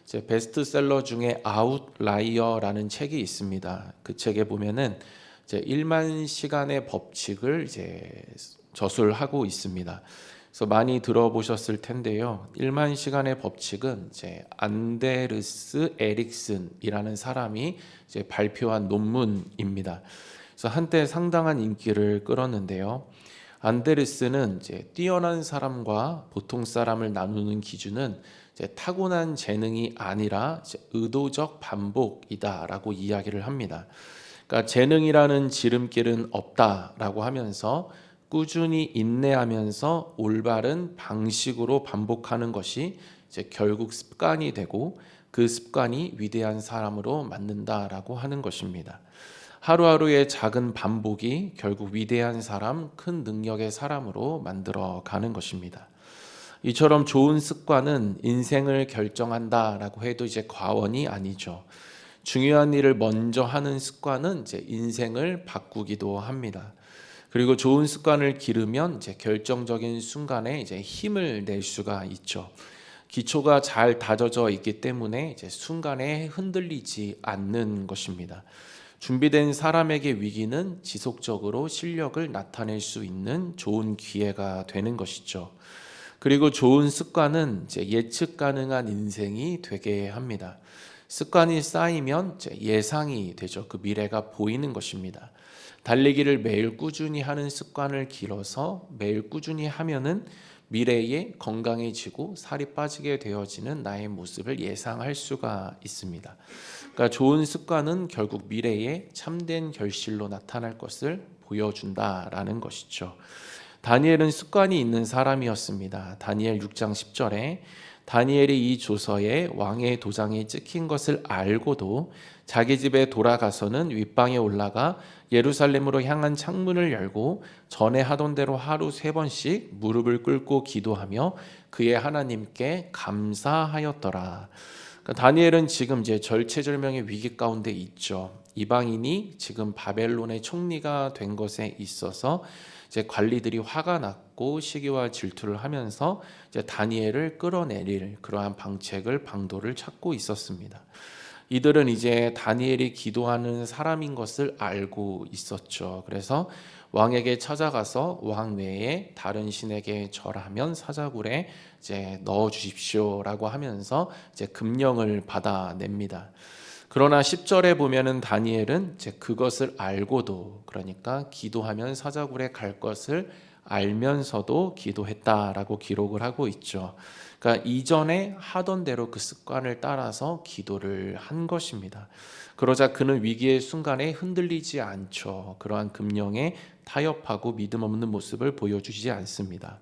제 베스트셀러 중에 아웃라이어라는 책이 있습니다. 그 책에 보면은 이제 1만 시간의 법칙을 이제 저술하고 있습니다. 그래서 많이 들어보셨을 텐데요. 1만 시간의 법칙은 이제 안데르스 에릭슨이라는 사람이 이제 발표한 논문입니다. 그래서 한때 상당한 인기를 끌었는데요. 안데르스는 이제 뛰어난 사람과 보통 사람을 나누는 기준은 이제 타고난 재능이 아니라 이제 의도적 반복이다라고 이야기를 합니다. 그러니까 재능이라는 지름길은 없다라고 하면서 꾸준히 인내하면서 올바른 방식으로 반복하는 것이 이제 결국 습관이 되고 그 습관이 위대한 사람으로 만든다라고 하는 것입니다. 하루하루의 작은 반복이 결국 위대한 사람, 큰 능력의 사람으로 만들어 가는 것입니다. 이처럼 좋은 습관은 인생을 결정한다라고 해도 이제 과언이 아니죠. 중요한 일을 먼저 하는 습관은 이제 인생을 바꾸기도 합니다. 그리고 좋은 습관을 기르면 이제 결정적인 순간에 이제 힘을 낼 수가 있죠. 기초가 잘 다져져 있기 때문에 이제 순간에 흔들리지 않는 것입니다. 준비된 사람에게 위기는 지속적으로 실력을 나타낼 수 있는 좋은 기회가 되는 것이죠. 그리고 좋은 습관은 이제 예측 가능한 인생이 되게 합니다. 습관이 쌓이면 이제 예상이 되죠. 그 미래가 보이는 것입니다. 달리기를 매일 꾸준히 하는 습관을 길어서 매일 꾸준히 하면은 미래에 건강해지고 살이 빠지게 되어지는 나의 모습을 예상할 수가 있습니다. 그러니까 좋은 습관은 결국 미래에 참된 결실로 나타날 것을 보여준다라는 것이죠. 다니엘은 습관이 있는 사람이었습니다. 다니엘 6장 10절에 다니엘이 이 조서에 왕의 도장이 찍힌 것을 알고도 자기 집에 돌아가서는 윗방에 올라가 예루살렘으로 향한 창문을 열고 전에 하던 대로 하루 3번씩 무릎을 꿇고 기도하며 그의 하나님께 감사하였더라. 그러니까 다니엘은 지금 이제 절체절명의 위기 가운데 있죠. 이방인이 지금 바벨론의 총리가 된 것에 있어서 이제 관리들이 화가 났고 시기와 질투를 하면서 이제 다니엘을 끌어내릴 그러한 방도를 찾고 있었습니다. 이들은 이제 다니엘이 기도하는 사람인 것을 알고 있었죠. 그래서 왕에게 찾아가서 왕 외에 다른 신에게 절하면 사자굴에 이제 넣어 주십시오라고 하면서 이제 금령을 받아냅니다. 그러나 10절에 보면은 다니엘은 이제 그것을 알고도, 그러니까 기도하면 사자굴에 갈 것을 알면서도 기도했다라고 기록을 하고 있죠. 그러니까 이전에 하던 대로 그 습관을 따라서 기도를 한 것입니다. 그러자 그는 위기의 순간에 흔들리지 않죠. 그러한 금령에 타협하고 믿음 없는 모습을 보여주지 않습니다.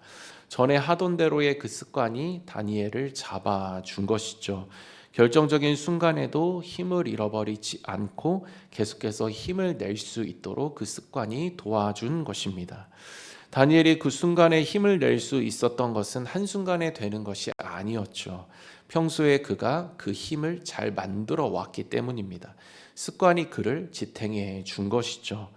전에 하던 대로의 그 습관이 다니엘을 잡아준 것이죠. 결정적인 순간에도 힘을 잃어버리지 않고 계속해서 힘을 낼 수 있도록 그 습관이 도와준 것입니다. 다니엘이 그 순간에 힘을 낼 수 있었던 것은 한순간에 되는 것이 아니었죠. 평소에 그가 그 힘을 잘 만들어 왔기 때문입니다. 습관이 그를 지탱해 준 것이죠.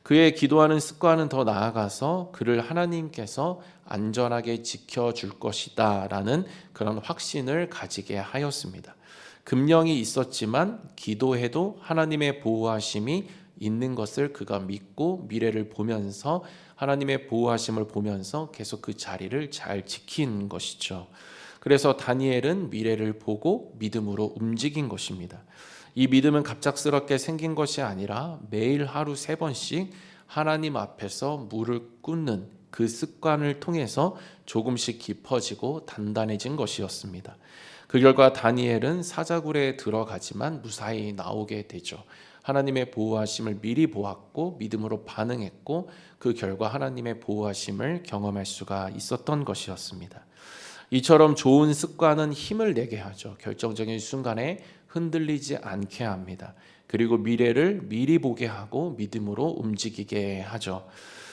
그의 기도하는 습관은 더 나아가서 그를 하나님께서 안전하게 지켜줄 것이다 라는 그런 확신을 가지게 하였습니다. 금령이 있었지만 기도해도 하나님의 보호하심이 있는 것을 그가 믿고 미래를 보면서 하나님의 보호하심을 보면서 계속 그 자리를 잘 지킨 것이죠. 그래서 다니엘은 미래를 보고 믿음으로 움직인 것입니다. 이 믿음은 갑작스럽게 생긴 것이 아니라 매일 하루 3번씩 하나님 앞에서 무릎 꿇는 그 습관을 통해서 조금씩 깊어지고 단단해진 것이었습니다. 그 결과 다니엘은 사자굴에 들어가지만 무사히 나오게 되죠. 하나님의 보호하심을 미리 보았고 믿음으로 반응했고 그 결과 하나님의 보호하심을 경험할 수가 있었던 것이었습니다. 이처럼 좋은 습관은 힘을 내게 하죠. 결정적인 순간에 흔들리지 않게 합니다. 그리고 미래를 미리 보게 하고 믿음으로 움직이게 하죠.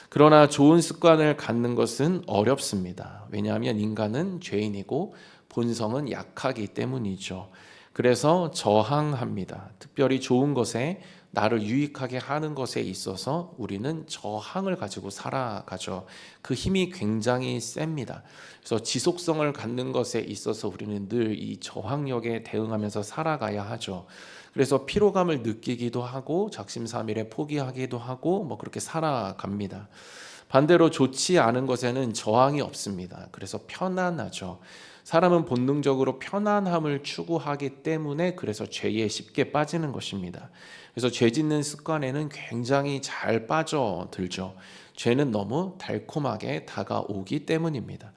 그러나 좋은 습관을 갖는 것은 어렵습니다. 왜냐하면 인간은 죄인이고 본성은 약하기 때문이죠. 그래서 저항합니다. 특별히 좋은 것에 나를 유익하게 하는 것에 있어서 우리는 저항을 가지고 살아가죠. 그 힘이 굉장히 셉니다. 그래서 지속성을 갖는 것에 있어서 우리는 늘 이 저항력에 대응하면서 살아가야 하죠. 그래서 피로감을 느끼기도 하고 작심삼일에 포기하기도 하고 뭐 그렇게 살아갑니다. 반대로 좋지 않은 것에는 저항이 없습니다. 그래서 편안하죠. 사람은 본능적으로 편안함을 추구하기 때문에 그래서 죄에 쉽게 빠지는 것입니다. 그래서 죄 짓는 습관에는 굉장히 잘 빠져들죠. 죄는 너무 달콤하게 다가오기 때문입니다.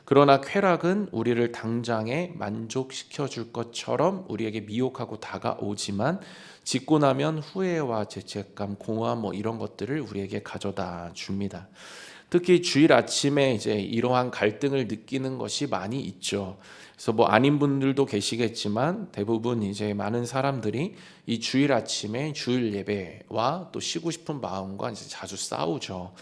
그러나 쾌락은 우리를 당장에 만족시켜 줄 것처럼 우리에게 미혹하고 다가오지만 짓고 나면 후회와 죄책감, 공허함 뭐 이런 것들을 우리에게 가져다 줍니다. 특히 주일 아침에 이제 이러한 갈등을 느끼는 것이 많이 있죠. 그래서 뭐 아닌 분들도 계시겠지만 대부분 이제 많은 사람들이 이 주일 아침에 주일 예배와 또 쉬고 싶은 마음과 이제 자주 싸우죠.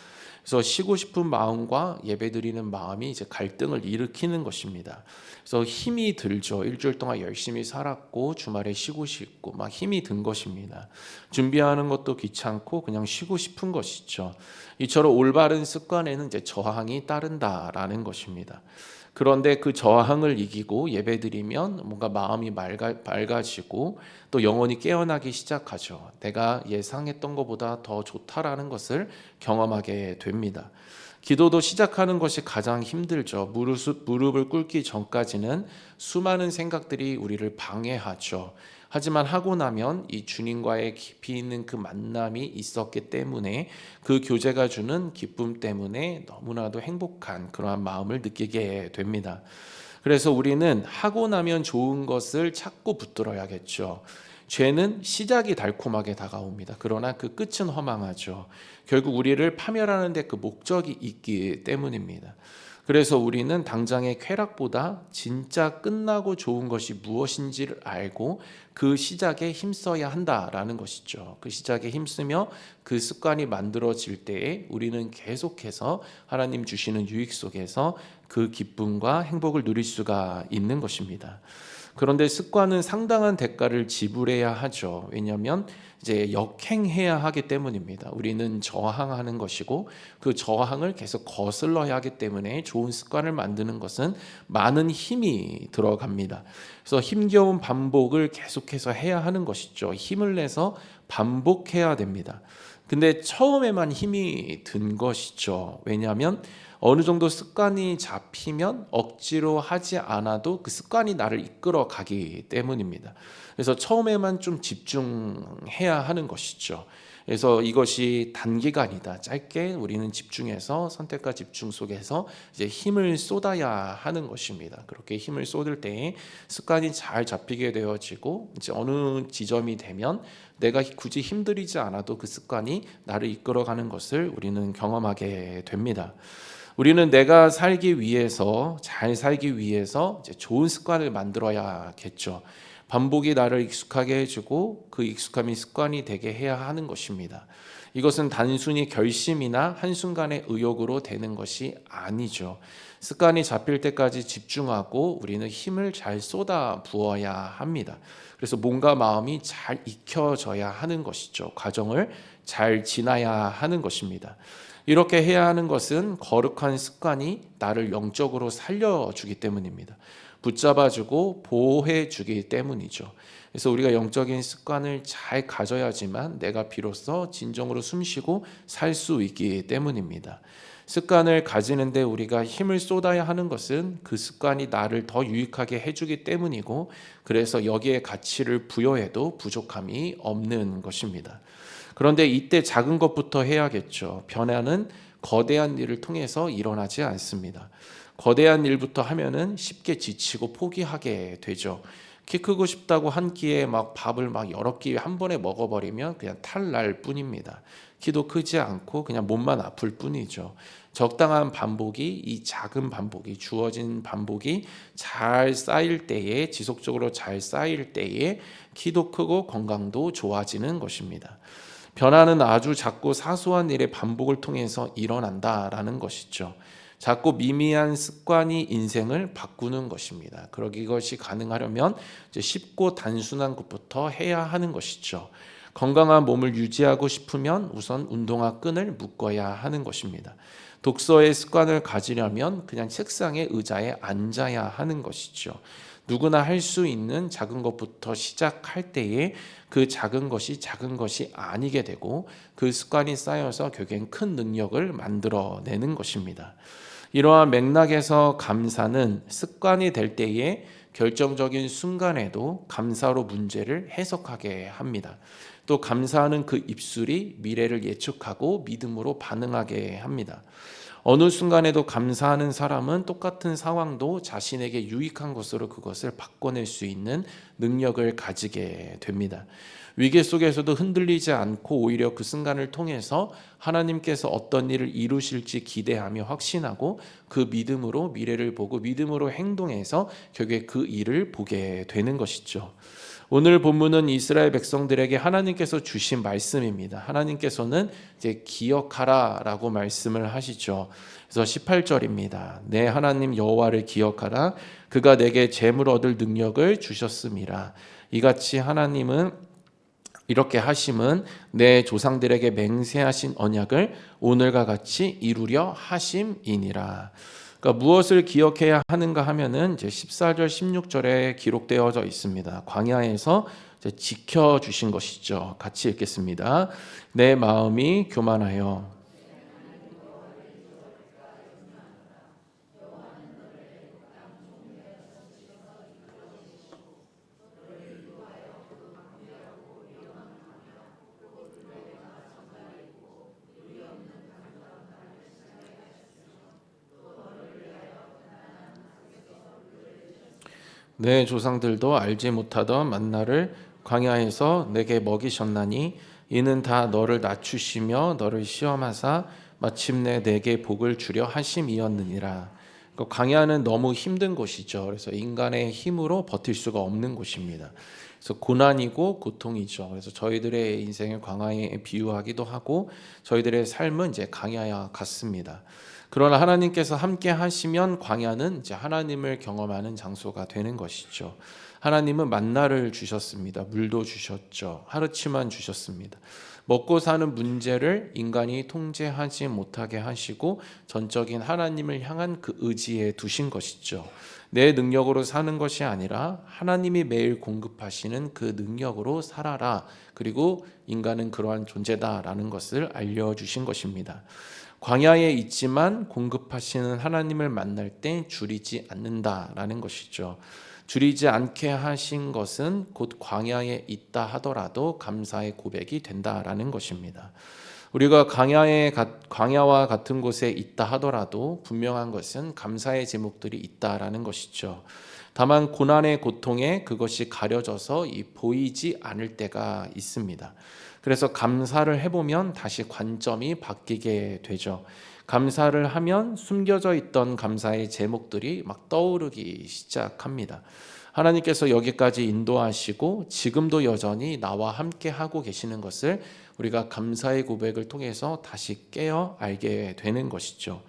그래서 쉬고 싶은 마음과 예배드리는 마음이 이제 갈등을 일으키는 것입니다. 그래서 힘이 들죠. 일주일 동안 열심히 살았고 주말에 쉬고 싶고 막 힘이 든 것입니다. 준비하는 것도 귀찮고 그냥 쉬고 싶은 것이죠. 이처럼 올바른 습관에는 이제 저항이 따른다라는 것입니다. 그런데 그 저항을 이기고 예배드리면 뭔가 마음이 맑아지고 또 영혼이 깨어나기 시작하죠. 내가 예상했던 것보다 더 좋다라는 것을 경험하게 됩니다. 기도도 시작하는 것이 가장 힘들죠. 무릎을 꿇기 전까지는 수많은 생각들이 우리를 방해하죠. 하지만 하고 나면 이 주님과의 깊이 있는 그 만남이 있었기 때문에 그 교제가 주는 기쁨 때문에 너무나도 행복한 그러한 마음을 느끼게 됩니다. 그래서 우리는 하고 나면 좋은 것을 찾고 붙들어야겠죠. 죄는 시작이 달콤하게 다가옵니다. 그러나 그 끝은 허망하죠. 결국 우리를 파멸하는 데 그 목적이 있기 때문입니다. 그래서 우리는 당장의 쾌락보다 진짜 끝나고 좋은 것이 무엇인지를 알고 그 시작에 힘써야 한다라는 것이죠. 그 시작에 힘쓰며 그 습관이 만들어질 때에 우리는 계속해서 하나님 주시는 유익 속에서 그 기쁨과 행복을 누릴 수가 있는 것입니다. 그런데 습관은 상당한 대가를 지불해야 하죠. 왜냐하면 이제 역행해야 하기 때문입니다. 우리는 저항하는 것이고 그 저항을 계속 거슬러야 하기 때문에 좋은 습관을 만드는 것은 많은 힘이 들어갑니다. 그래서 힘겨운 반복을 계속해서 해야 하는 것이죠. 힘을 내서 반복해야 됩니다. 근데 처음에만 힘이 든 것이죠. 왜냐하면 어느 정도 습관이 잡히면 억지로 하지 않아도 그 습관이 나를 이끌어 가기 때문입니다. 그래서 처음에만 좀 집중해야 하는 것이죠. 그래서 이것이 단기간이다. 짧게 우리는 집중해서 선택과 집중 속에서 이제 힘을 쏟아야 하는 것입니다. 그렇게 힘을 쏟을 때에 습관이 잘 잡히게 되어지고 이제 어느 지점이 되면 내가 굳이 힘들이지 않아도 그 습관이 나를 이끌어가는 것을 우리는 경험하게 됩니다. 우리는 내가 살기 위해서 잘 살기 위해서 이제 좋은 습관을 만들어야겠죠. 반복이 나를 익숙하게 해주고 그 익숙함이 습관이 되게 해야 하는 것입니다. 이것은 단순히 결심이나 한순간의 의욕으로 되는 것이 아니죠. 습관이 잡힐 때까지 집중하고 우리는 힘을 잘 쏟아 부어야 합니다. 그래서 몸과 마음이 잘 익혀져야 하는 것이죠. 과정을 잘 지나야 하는 것입니다. 이렇게 해야 하는 것은 거룩한 습관이 나를 영적으로 살려주기 때문입니다. 붙잡아주고 보호해주기 때문이죠. 그래서 우리가 영적인 습관을 잘 가져야지만 내가 비로소 진정으로 숨쉬고 살 수 있기 때문입니다. 습관을 가지는데 우리가 힘을 쏟아야 하는 것은 그 습관이 나를 더 유익하게 해주기 때문이고 그래서 여기에 가치를 부여해도 부족함이 없는 것입니다. 그런데 이때 작은 것부터 해야겠죠. 변화는 거대한 일을 통해서 일어나지 않습니다. 거대한 일부터 하면은 쉽게 지치고 포기하게 되죠. 키 크고 싶다고 한 끼에 막 밥을 막 여러 끼 한 번에 먹어버리면 그냥 탈날 뿐입니다. 키도 크지 않고 그냥 몸만 아플 뿐이죠. 적당한 반복이 이 작은 반복이 주어진 반복이 잘 쌓일 때에 지속적으로 잘 쌓일 때에 키도 크고 건강도 좋아지는 것입니다. 변화는 아주 작고 사소한 일의 반복을 통해서 일어난다라는 것이죠. 작고 미미한 습관이 인생을 바꾸는 것입니다. 그러기 이것이 가능하려면 이제 쉽고 단순한 것부터 해야 하는 것이죠. 건강한 몸을 유지하고 싶으면 우선 운동화 끈을 묶어야 하는 것입니다. 독서의 습관을 가지려면 그냥 책상에 의자에 앉아야 하는 것이죠. 누구나 할 수 있는 작은 것부터 시작할 때에 그 작은 것이 아니게 되고 그 습관이 쌓여서 결국엔 큰 능력을 만들어내는 것입니다. 이러한 맥락에서 감사는 습관이 될 때에 결정적인 순간에도 감사로 문제를 해석하게 합니다. 또 감사하는 그 입술이 미래를 예측하고 믿음으로 반응하게 합니다. 어느 순간에도 감사하는 사람은 똑같은 상황도 자신에게 유익한 것으로 그것을 바꿔낼 수 있는 능력을 가지게 됩니다. 위기 속에서도 흔들리지 않고 오히려 그 순간을 통해서 하나님께서 어떤 일을 이루실지 기대하며 확신하고 그 믿음으로 미래를 보고 믿음으로 행동해서 결국에 그 일을 보게 되는 것이죠. 오늘 본문은 이스라엘 백성들에게 하나님께서 주신 말씀입니다. 하나님께서는 이제 기억하라라고 말씀을 하시죠. 그래서 18절입니다. 내 하나님 여호와를 기억하라. 그가 내게 재물 얻을 능력을 주셨음이라. 이같이 하나님은 이렇게 하심은 내 조상들에게 맹세하신 언약을 오늘과 같이 이루려 하심이니라. 그러니까 무엇을 기억해야 하는가 하면은 이제 14절 16절에 기록되어져 있습니다. 광야에서 지켜 주신 것이죠. 같이 읽겠습니다. 내 마음이 교만하여 내 조상들도 알지 못하던 만나를 광야에서 내게 먹이셨나니 이는 다 너를 낮추시며 너를 시험하사 마침내 내게 복을 주려 하심이었느니라. 광야는 너무 힘든 곳이죠. 그래서 인간의 힘으로 버틸 수가 없는 곳입니다. 그래서 고난이고 고통이죠. 그래서 저희들의 인생을 광야에 비유하기도 하고 저희들의 삶은 이제 광야와 같습니다. 그러나 하나님께서 함께 하시면 광야는 이제 하나님을 경험하는 장소가 되는 것이죠. 하나님은 만나를 주셨습니다. 물도 주셨죠. 하루치만 주셨습니다. 먹고 사는 문제를 인간이 통제하지 못하게 하시고 전적인 하나님을 향한 그 의지에 두신 것이죠. 내 능력으로 사는 것이 아니라 하나님이 매일 공급하시는 그 능력으로 살아라. 그리고 인간은 그러한 존재다라는 것을 알려주신 것입니다. 광야에 있지만 공급하시는 하나님을 만날 때 줄이지 않는다라는 것이죠. 줄이지 않게 하신 것은 곧 광야에 있다 하더라도 감사의 고백이 된다라는 것입니다. 우리가 광야와 같은 곳에 있다 하더라도 분명한 것은 감사의 제목들이 있다라는 것이죠. 다만 고난의 고통에 그것이 가려져서 보이지 않을 때가 있습니다. 그래서 감사를 해보면 다시 관점이 바뀌게 되죠. 감사를 하면 숨겨져 있던 감사의 제목들이 막 떠오르기 시작합니다. 하나님께서 여기까지 인도하시고 지금도 여전히 나와 함께 하고 계시는 것을 우리가 감사의 고백을 통해서 다시 깨어 알게 되는 것이죠.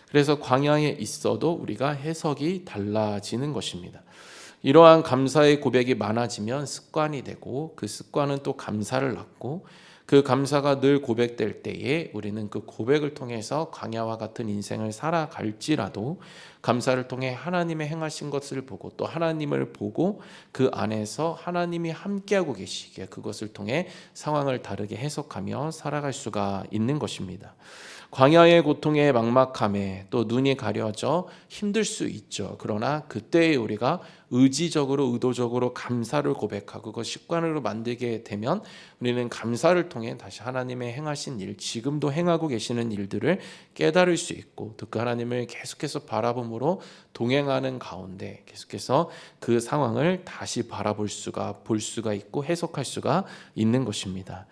그래서 광야에 있어도 우리가 해석이 달라지는 것입니다. 이러한 감사의 고백이 많아지면 습관이 되고 그 습관은 또 감사를 낳고 그 감사가 늘 고백될 때에 우리는 그 고백을 통해서 광야와 같은 인생을 살아갈지라도 감사를 통해 하나님의 행하신 것을 보고 또 하나님을 보고 그 안에서 하나님이 함께하고 계시기에 그것을 통해 상황을 다르게 해석하며 살아갈 수가 있는 것입니다. 광야의 고통의 막막함에 또 눈이 가려져 힘들 수 있죠. 그러나 그때에 우리가 의지적으로 의도적으로 감사를 고백하고 그것 습관으로 만들게 되면 우리는 감사를 통해 다시 하나님의 행하신 일, 지금도 행하고 계시는 일들을 깨달을 수 있고 또 그 하나님을 계속해서 바라봄으로 동행하는 가운데 계속해서 그 상황을 다시 볼 수가 있고 해석할 수가 있는 것입니다.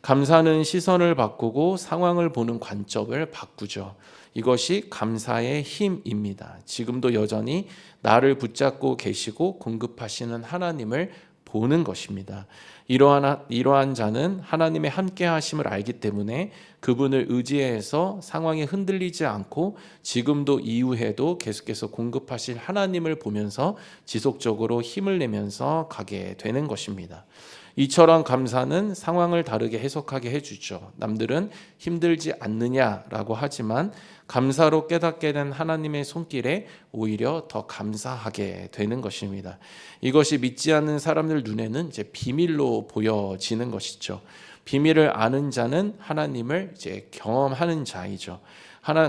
감사는 시선을 바꾸고 상황을 보는 관점을 바꾸죠. 이것이 감사의 힘입니다. 지금도 여전히 나를 붙잡고 계시고 공급하시는 하나님을 보는 것입니다. 이러한 자는 하나님의 함께 하심을 알기 때문에 그분을 의지해서 상황에 흔들리지 않고 지금도 이후에도 계속해서 공급하실 하나님을 보면서 지속적으로 힘을 내면서 가게 되는 것입니다. 이처럼 감사는 상황을 다르게 해석하게 해주죠. 남들은 힘들지 않느냐라고 하지만 감사로 깨닫게 된 하나님의 손길에 오히려 더 감사하게 되는 것입니다. 이것이 믿지 않는 사람들 눈에는 이제 비밀로 보여지는 것이죠. 비밀을 아는 자는 하나님을 이제 경험하는 자이죠.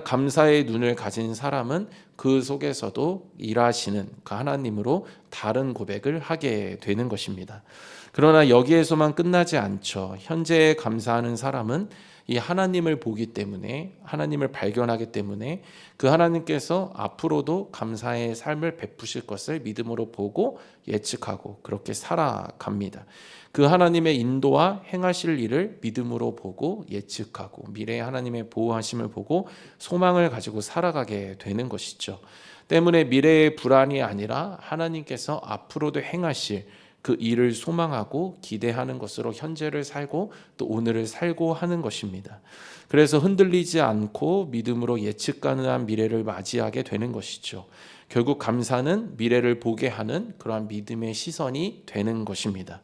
감사의 눈을 가진 사람은 그 속에서도 일하시는 그 하나님으로 다른 고백을 하게 되는 것입니다. 그러나 여기에서만 끝나지 않죠. 현재에 감사하는 사람은 이 하나님을 보기 때문에, 하나님을 발견하기 때문에 그 하나님께서 앞으로도 감사의 삶을 베푸실 것을 믿음으로 보고 예측하고 그렇게 살아갑니다. 그 하나님의 인도와 행하실 일을 믿음으로 보고 예측하고 미래의 하나님의 보호하심을 보고 소망을 가지고 살아가게 되는 것이죠. 때문에 미래의 불안이 아니라 하나님께서 앞으로도 행하실 그 일을 소망하고 기대하는 것으로 현재를 살고 또 오늘을 살고 하는 것입니다. 그래서 흔들리지 않고 믿음으로 예측 가능한 미래를 맞이하게 되는 것이죠. 결국 감사는 미래를 보게 하는 그러한 믿음의 시선이 되는 것입니다.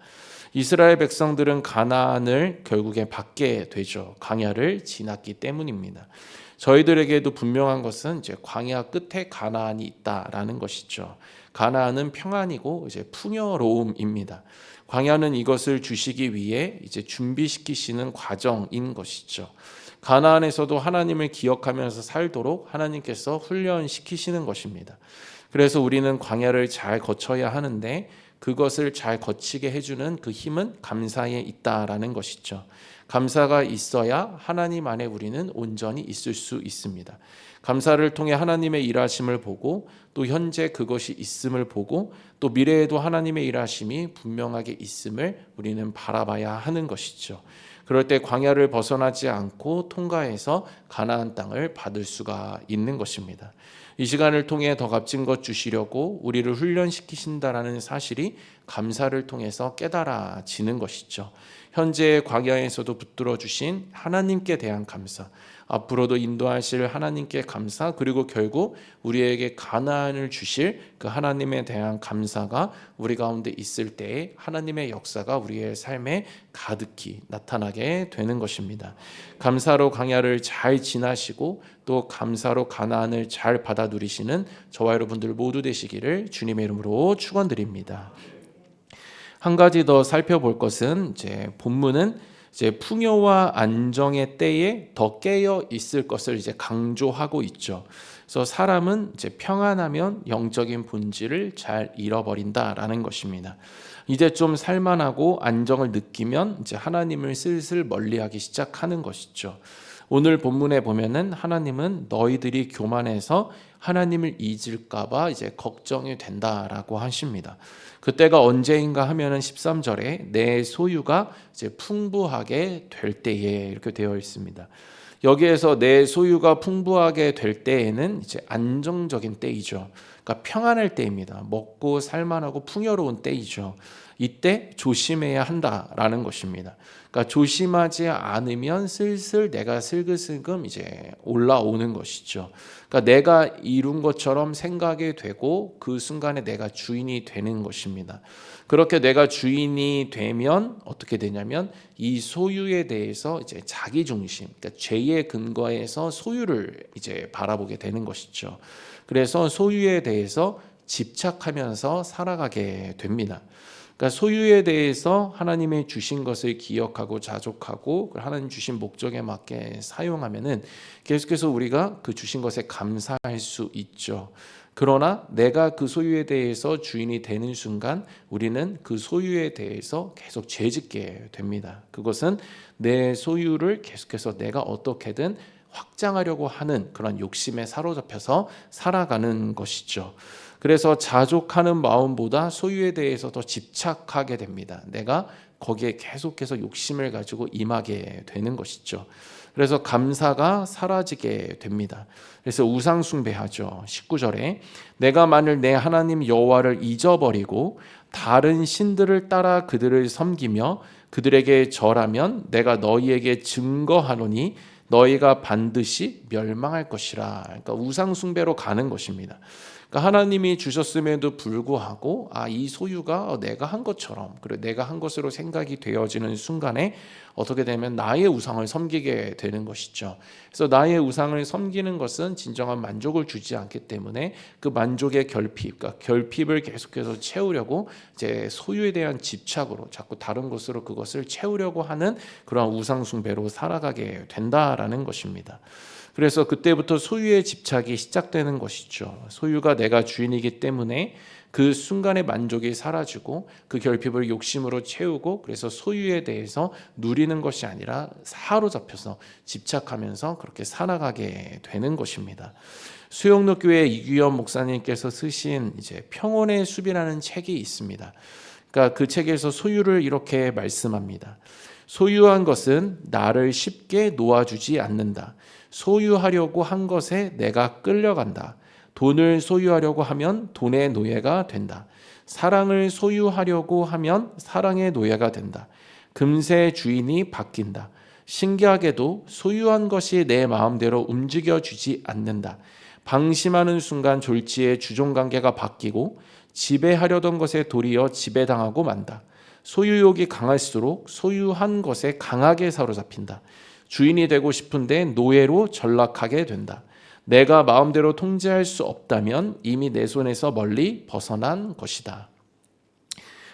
이스라엘 백성들은 가나안을 결국에 받게 되죠. 광야를 지났기 때문입니다. 저희들에게도 분명한 것은 이제 광야 끝에 가나안이 있다라는 것이죠. 가나안은 평안이고 이제 풍요로움입니다. 광야는 이것을 주시기 위해 이제 준비시키시는 과정인 것이죠. 가나안에서도 하나님을 기억하면서 살도록 하나님께서 훈련시키시는 것입니다. 그래서 우리는 광야를 잘 거쳐야 하는데 그것을 잘 거치게 해주는 그 힘은 감사에 있다라는 것이죠. 감사가 있어야 하나님 안에 우리는 온전히 있을 수 있습니다. 감사를 통해 하나님의 일하심을 보고 또 현재 그것이 있음을 보고 또 미래에도 하나님의 일하심이 분명하게 있음을 우리는 바라봐야 하는 것이죠. 그럴 때 광야를 벗어나지 않고 통과해서 가나안 땅을 받을 수가 있는 것입니다. 이 시간을 통해 더 값진 것 주시려고 우리를 훈련시키신다라는 사실이 감사를 통해서 깨달아지는 것이죠. 현재의 광야에서도 붙들어 주신 하나님께 대한 감사, 앞으로도 인도하실 하나님께 감사, 그리고 결국 우리에게 가나안을 주실 그 하나님에 대한 감사가 우리 가운데 있을 때에 하나님의 역사가 우리의 삶에 가득히 나타나게 되는 것입니다. 감사로 광야를 잘 지나시고 또 감사로 가나안을 잘 받아 누리시는 저와 여러분들 모두 되시기를 주님의 이름으로 축원드립니다. 한 가지 더 살펴볼 것은 이제 본문은 이제 풍요와 안정의 때에 더 깨어 있을 것을 이제 강조하고 있죠. 그래서 사람은 이제 평안하면 영적인 본질을 잘 잃어버린다라는 것입니다. 이제 좀 살만하고 안정을 느끼면 이제 하나님을 슬슬 멀리하기 시작하는 것이죠. 오늘 본문에 보면은 하나님은 너희들이 교만해서 하나님을 잊을까봐 이제 걱정이 된다라고 하십니다. 그때가 언제인가 하면은 13절에 내 소유가 이제 풍부하게 될 때에 이렇게 되어 있습니다. 여기에서 내 소유가 풍부하게 될 때에는 이제 안정적인 때이죠. 그러니까 평안할 때입니다. 먹고 살만하고 풍요로운 때이죠. 이때 조심해야 한다라는 것입니다. 그러니까 조심하지 않으면 슬슬 내가 슬금슬금 이제 올라오는 것이죠. 그러니까 내가 이룬 것처럼 생각이 되고 그 순간에 내가 주인이 되는 것입니다. 그렇게 내가 주인이 되면 어떻게 되냐면 이 소유에 대해서 이제 자기 중심, 그러니까 죄의 근거에서 소유를 이제 바라보게 되는 것이죠. 그래서 소유에 대해서 집착하면서 살아가게 됩니다. 그러니까 소유에 대해서 하나님의 주신 것을 기억하고 자족하고 하나님 주신 목적에 맞게 사용하면은 계속해서 우리가 그 주신 것에 감사할 수 있죠. 그러나 내가 그 소유에 대해서 주인이 되는 순간 우리는 그 소유에 대해서 계속 죄짓게 됩니다. 그것은 내 소유를 계속해서 내가 어떻게든 확장하려고 하는 그런 욕심에 사로잡혀서 살아가는 것이죠. 그래서 자족하는 마음보다 소유에 대해서 더 집착하게 됩니다. 내가 거기에 계속해서 욕심을 가지고 임하게 되는 것이죠. 그래서 감사가 사라지게 됩니다. 그래서 우상 숭배하죠. 19절에 내가 만일 내 하나님 여호와를 잊어버리고 다른 신들을 따라 그들을 섬기며 그들에게 절하면 내가 너희에게 증거하노니 너희가 반드시 멸망할 것이라. 그러니까 우상 숭배로 가는 것입니다. 그러니까 하나님이 주셨음에도 불구하고 이 소유가 내가 한 것처럼, 그리고 내가 한 것으로 생각이 되어지는 순간에 어떻게 되면 나의 우상을 섬기게 되는 것이죠. 그래서 나의 우상을 섬기는 것은 진정한 만족을 주지 않기 때문에 그 만족의 결핍, 그러니까 결핍을 계속해서 채우려고 이제 소유에 대한 집착으로 자꾸 다른 것으로 그것을 채우려고 하는 그러한 우상 숭배로 살아가게 된다라는 것입니다. 그래서 그때부터 소유의 집착이 시작되는 것이죠. 소유가 내가 주인이기 때문에 그 순간의 만족이 사라지고 그 결핍을 욕심으로 채우고, 그래서 소유에 대해서 누리는 것이 아니라 사로잡혀서 집착하면서 그렇게 살아가게 되는 것입니다. 수영로교회 이규현 목사님께서 쓰신 이제 평온의 숲이라는 책이 있습니다. 그러니까 그 책에서 소유를 이렇게 말씀합니다. 소유한 것은 나를 쉽게 놓아주지 않는다. 소유하려고 한 것에 내가 끌려간다. 돈을 소유하려고 하면 돈의 노예가 된다. 사랑을 소유하려고 하면 사랑의 노예가 된다. 금세 주인이 바뀐다. 신기하게도 소유한 것이 내 마음대로 움직여주지 않는다. 방심하는 순간 졸지에 주종관계가 바뀌고 지배하려던 것에 도리어 지배당하고 만다. 소유욕이 강할수록 소유한 것에 강하게 사로잡힌다. 주인이 되고 싶은데 노예로 전락하게 된다. 내가 마음대로 통제할 수 없다면 이미 내 손에서 멀리 벗어난 것이다.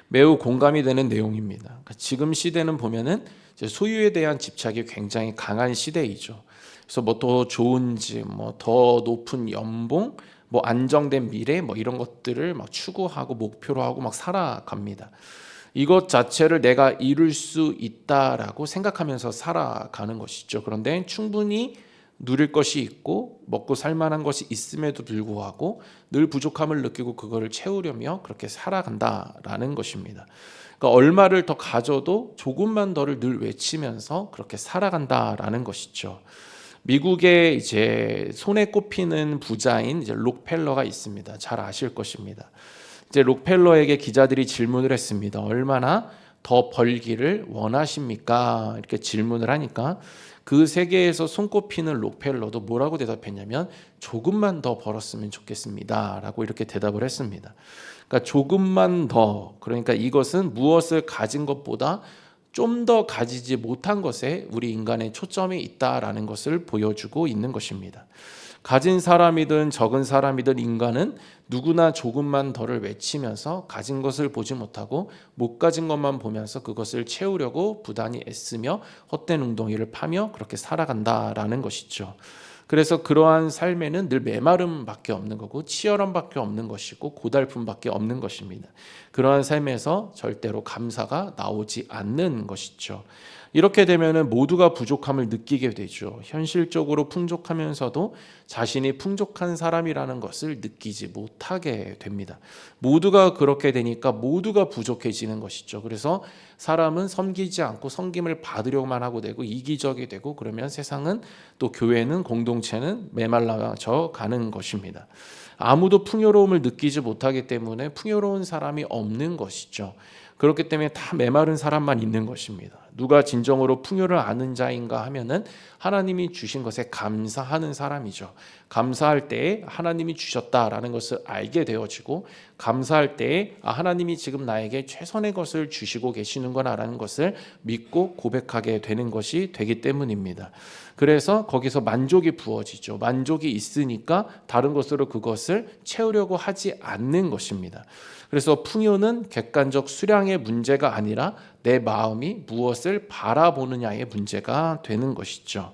매우 공감이 되는 내용입니다. 그러니까 지금 시대는 보면은 소유에 대한 집착이 굉장히 강한 시대이죠. 그래서 뭐 더 좋은 집, 뭐 더 높은 연봉, 뭐 안정된 미래, 뭐 이런 것들을 막 추구하고 목표로 하고 막 살아갑니다. 이것 자체를 내가 이룰 수 있다라고 생각하면서 살아가는 것이죠. 그런데 충분히 누릴 것이 있고 먹고 살 만한 것이 있음에도 불구하고 늘 부족함을 느끼고 그거를 채우려며 그렇게 살아간다라는 것입니다. 그러니까 얼마를 더 가져도 조금만 더를 늘 외치면서 그렇게 살아간다라는 것이죠. 미국의 이제 손에 꼽히는 부자인 이제 록펠러가 있습니다. 잘 아실 것입니다. 이제 록펠러에게 기자들이 질문을 했습니다. 얼마나 더 벌기를 원하십니까? 이렇게 질문을 하니까 그 세계에서 손꼽히는 록펠러도 뭐라고 대답했냐면 조금만 더 벌었으면 좋겠습니다 라고 이렇게 대답을 했습니다. 그러니까 조금만 더, 그러니까 이것은 무엇을 가진 것보다 좀 더 가지지 못한 것에 우리 인간의 초점이 있다라는 것을 보여주고 있는 것입니다. 가진 사람이든 적은 사람이든 인간은 누구나 조금만 더를 외치면서 가진 것을 보지 못하고 못 가진 것만 보면서 그것을 채우려고 부단히 애쓰며 헛된 웅덩이를 파며 그렇게 살아간다라는 것이죠. 그래서 그러한 삶에는 늘 메마름밖에 없는 거고 치열함밖에 없는 것이고 고달픔밖에 없는 것입니다. 그러한 삶에서 절대로 감사가 나오지 않는 것이죠. 이렇게 되면은 모두가 부족함을 느끼게 되죠. 현실적으로 풍족하면서도 자신이 풍족한 사람이라는 것을 느끼지 못하게 됩니다. 모두가 그렇게 되니까 모두가 부족해지는 것이죠. 그래서 사람은 섬기지 않고 섬김을 받으려고만 하고 되고 이기적이 되고, 그러면 세상은 또 교회는 공동체는 메말라져 가는 것입니다. 아무도 풍요로움을 느끼지 못하기 때문에 풍요로운 사람이 없는 것이죠. 그렇기 때문에 다 메마른 사람만 있는 것입니다. 누가 진정으로 풍요를 아는 자인가 하면은 하나님이 주신 것에 감사하는 사람이죠. 감사할 때에 하나님이 주셨다라는 것을 알게 되어지고, 감사할 때에 하나님이 지금 나에게 최선의 것을 주시고 계시는구나라는 것을 믿고 고백하게 되는 것이 되기 때문입니다. 그래서 거기서 만족이 부어지죠. 만족이 있으니까 다른 것으로 그것을 채우려고 하지 않는 것입니다. 그래서 풍요는 객관적 수량의 문제가 아니라 내 마음이 무엇을 바라보느냐의 문제가 되는 것이죠.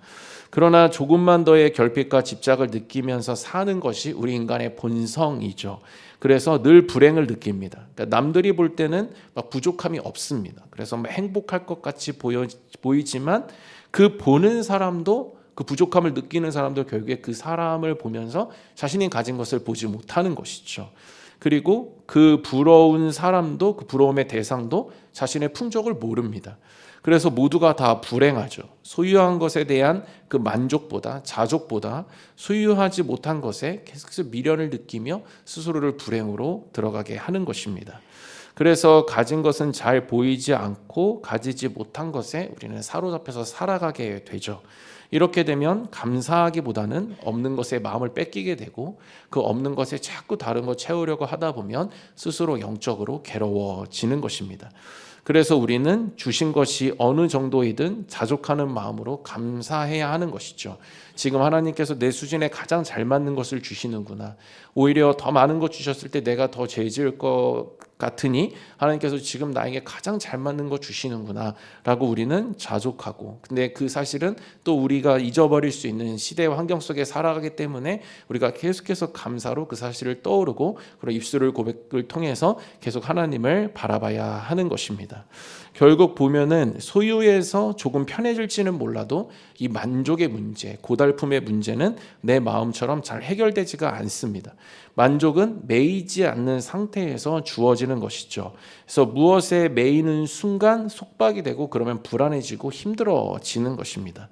그러나 조금만 더의 결핍과 집착을 느끼면서 사는 것이 우리 인간의 본성이죠. 그래서 늘 불행을 느낍니다. 그러니까 남들이 볼 때는 막 부족함이 없습니다. 그래서 행복할 것 같이 보이지만 그 보는 사람도, 그 부족함을 느끼는 사람도 결국에 그 사람을 보면서 자신이 가진 것을 보지 못하는 것이죠. 그리고 그 부러운 사람도, 그 부러움의 대상도 자신의 풍족을 모릅니다. 그래서 모두가 다 불행하죠. 소유한 것에 대한 그 만족보다, 자족보다 소유하지 못한 것에 계속해서 미련을 느끼며 스스로를 불행으로 들어가게 하는 것입니다. 그래서 가진 것은 잘 보이지 않고 가지지 못한 것에 우리는 사로잡혀서 살아가게 되죠. 이렇게 되면 감사하기보다는 없는 것에 마음을 뺏기게 되고 그 없는 것에 자꾸 다른 거 채우려고 하다 보면 스스로 영적으로 괴로워지는 것입니다. 그래서 우리는 주신 것이 어느 정도이든 자족하는 마음으로 감사해야 하는 것이죠. 지금 하나님께서 내 수준에 가장 잘 맞는 것을 주시는구나. 오히려 더 많은 것 주셨을 때 내가 더 죄 지을 것 같으니 하나님께서 지금 나에게 가장 잘 맞는 것 주시는구나 라고 우리는 자족하고, 근데 그 사실은 또 우리가 잊어버릴 수 있는 시대의 환경 속에 살아가기 때문에 우리가 계속해서 감사로 그 사실을 떠오르고 그리고 입술을 고백을 통해서 계속 하나님을 바라봐야 하는 것입니다. 결국 보면은 소유에서 조금 편해질지는 몰라도 이 만족의 문제, 고달픔의 문제는 내 마음처럼 잘 해결되지가 않습니다. 만족은 매이지 않는 상태에서 주어지는 것이죠. 그래서 무엇에 매이는 순간 속박이 되고 그러면 불안해지고 힘들어지는 것입니다.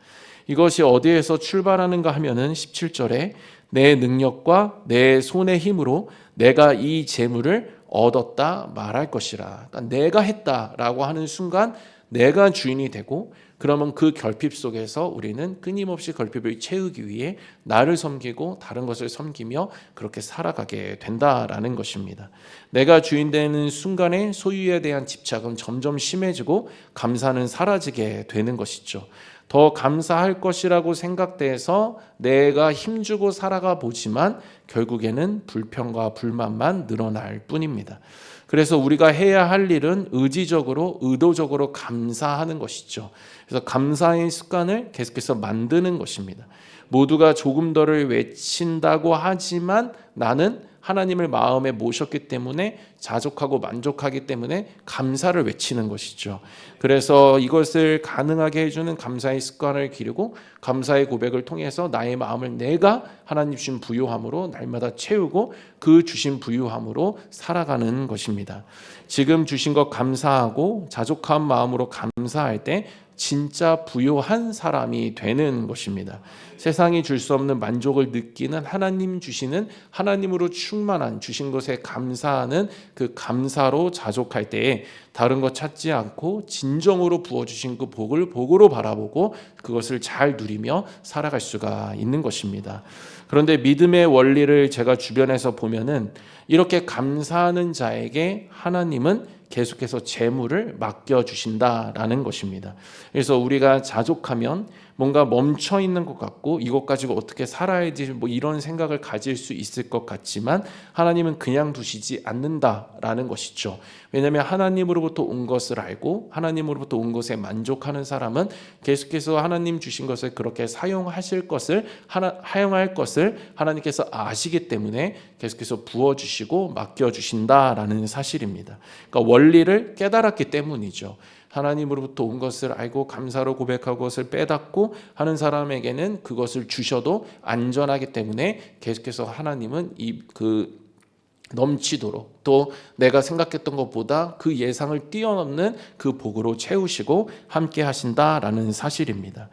이것이 어디에서 출발하는가 하면은 17절에 내 능력과 내 손의 힘으로 내가 이 재물을 얻었다 말할 것이라. 그러니까 내가 했다라고 하는 순간 내가 주인이 되고, 그러면 그 결핍 속에서 우리는 끊임없이 결핍을 채우기 위해 나를 섬기고 다른 것을 섬기며 그렇게 살아가게 된다라는 것입니다. 내가 주인 되는 순간에 소유에 대한 집착은 점점 심해지고 감사는 사라지게 되는 것이죠. 더 감사할 것이라고 생각돼서 내가 힘주고 살아가 보지만 결국에는 불평과 불만만 늘어날 뿐입니다. 그래서 우리가 해야 할 일은 의지적으로 의도적으로 감사하는 것이죠. 그래서 감사의 습관을 계속해서 만드는 것입니다. 모두가 조금 더를 외친다고 하지만 나는 하나님을 마음에 모셨기 때문에 자족하고 만족하기 때문에 감사를 외치는 것이죠. 그래서 이것을 가능하게 해주는 감사의 습관을 기르고 감사의 고백을 통해서 나의 마음을 내가 하나님 주신 부유함으로 날마다 채우고 그 주신 부유함으로 살아가는 것입니다. 지금 주신 것 감사하고 자족한 마음으로 감사할 때 진짜 부유한 사람이 되는 것입니다. 세상이 줄 수 없는 만족을 느끼는 하나님 주시는 하나님으로 충만한 주신 것에 감사하는 그 감사로 자족할 때에 다른 것 찾지 않고 진정으로 부어주신 그 복을 복으로 바라보고 그것을 잘 누리며 살아갈 수가 있는 것입니다. 그런데 믿음의 원리를 제가 주변에서 보면은 이렇게 감사하는 자에게 하나님은 계속해서 재물을 맡겨주신다라는 것입니다. 그래서 우리가 자족하면 뭔가 멈춰 있는 것 같고 이것 가지고 어떻게 살아야지 뭐 이런 생각을 가질 수 있을 것 같지만 하나님은 그냥 두시지 않는다라는 것이죠. 왜냐하면 하나님으로부터 온 것을 알고 하나님으로부터 온 것에 만족하는 사람은 계속해서 하나님 주신 것을 그렇게 사용하실 것을 사용할 것을 하나님께서 아시기 때문에 계속해서 부어주시고 맡겨주신다라는 사실입니다. 그러니까 원리를 깨달았기 때문이죠. 하나님으로부터 온 것을 알고 감사로 고백하고 그것을 빼닫고 하는 사람에게는 그것을 주셔도 안전하기 때문에 계속해서 하나님은 넘치도록 또 내가 생각했던 것보다 그 예상을 뛰어넘는 그 복으로 채우시고 함께 하신다라는 사실입니다.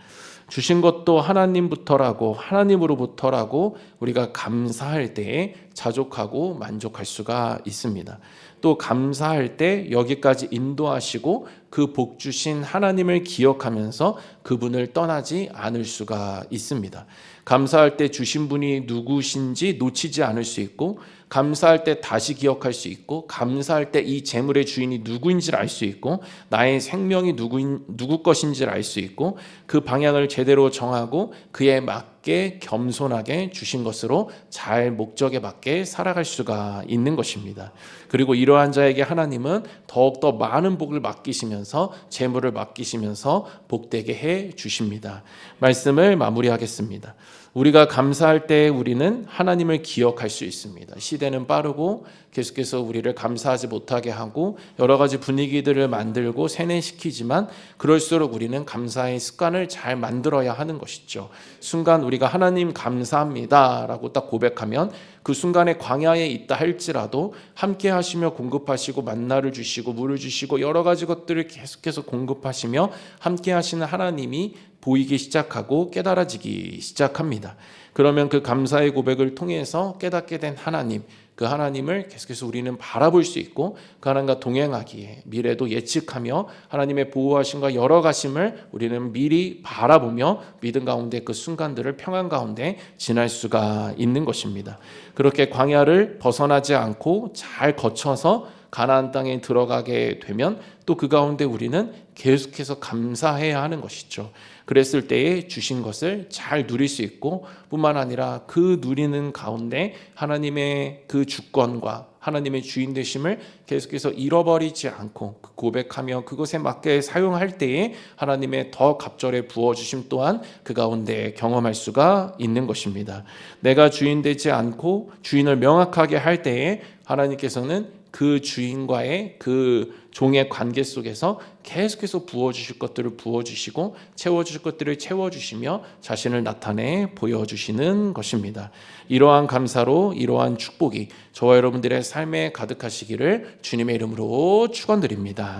주신 것도 하나님으로부터라고 우리가 감사할 때에 자족하고 만족할 수가 있습니다. 또 감사할 때 여기까지 인도하시고 그 복 주신 하나님을 기억하면서 그분을 떠나지 않을 수가 있습니다. 감사할 때 주신 분이 누구신지 놓치지 않을 수 있고, 감사할 때 다시 기억할 수 있고, 감사할 때 이 재물의 주인이 누구인지를 알 수 있고, 나의 생명이 누구 것인지를 알 수 있고, 그 방향을 제대로 정하고 그에 맞게 겸손하게 주신 것으로 잘 목적에 맞게 살아갈 수가 있는 것입니다. 그리고 이러한 자에게 하나님은 더욱더 많은 복을 맡기시면서 재물을 맡기시면서 복되게 해 주십니다. 말씀을 마무리하겠습니다. 우리가 감사할 때 우리는 하나님을 기억할 수 있습니다. 시대는 빠르고 계속해서 우리를 감사하지 못하게 하고 여러 가지 분위기들을 만들고 세뇌시키지만 그럴수록 우리는 감사의 습관을 잘 만들어야 하는 것이죠. 순간 우리가 하나님 감사합니다 라고 딱 고백하면 그 순간에 광야에 있다 할지라도 함께 하시며 공급하시고 만나를 주시고 물을 주시고 여러 가지 것들을 계속해서 공급하시며 함께 하시는 하나님이 보이기 시작하고 깨달아지기 시작합니다. 그러면 그 감사의 고백을 통해서 깨닫게 된 하나님, 그 하나님을 계속해서 우리는 바라볼 수 있고 그 하나님과 동행하기에 미래도 예측하며 하나님의 보호하심과 열어가심을 우리는 미리 바라보며 믿음 가운데 그 순간들을 평안 가운데 지날 수가 있는 것입니다. 그렇게 광야를 벗어나지 않고 잘 거쳐서 가나안 땅에 들어가게 되면 또 그 가운데 우리는 계속해서 감사해야 하는 것이죠. 그랬을 때에 주신 것을 잘 누릴 수 있고 뿐만 아니라 그 누리는 가운데 하나님의 그 주권과 하나님의 주인 되심을 계속해서 잃어버리지 않고 고백하며 그것에 맞게 사용할 때에 하나님의 더 갑절에 부어주심 또한 그 가운데 경험할 수가 있는 것입니다. 내가 주인 되지 않고 주인을 명확하게 할 때에 하나님께서는 그 주인과의 그 종의 관계 속에서 계속해서 부어주실 것들을 부어주시고 채워주실 것들을 채워주시며 자신을 나타내 보여주시는 것입니다. 이러한 감사로 이러한 축복이 저와 여러분들의 삶에 가득하시기를 주님의 이름으로 축원드립니다.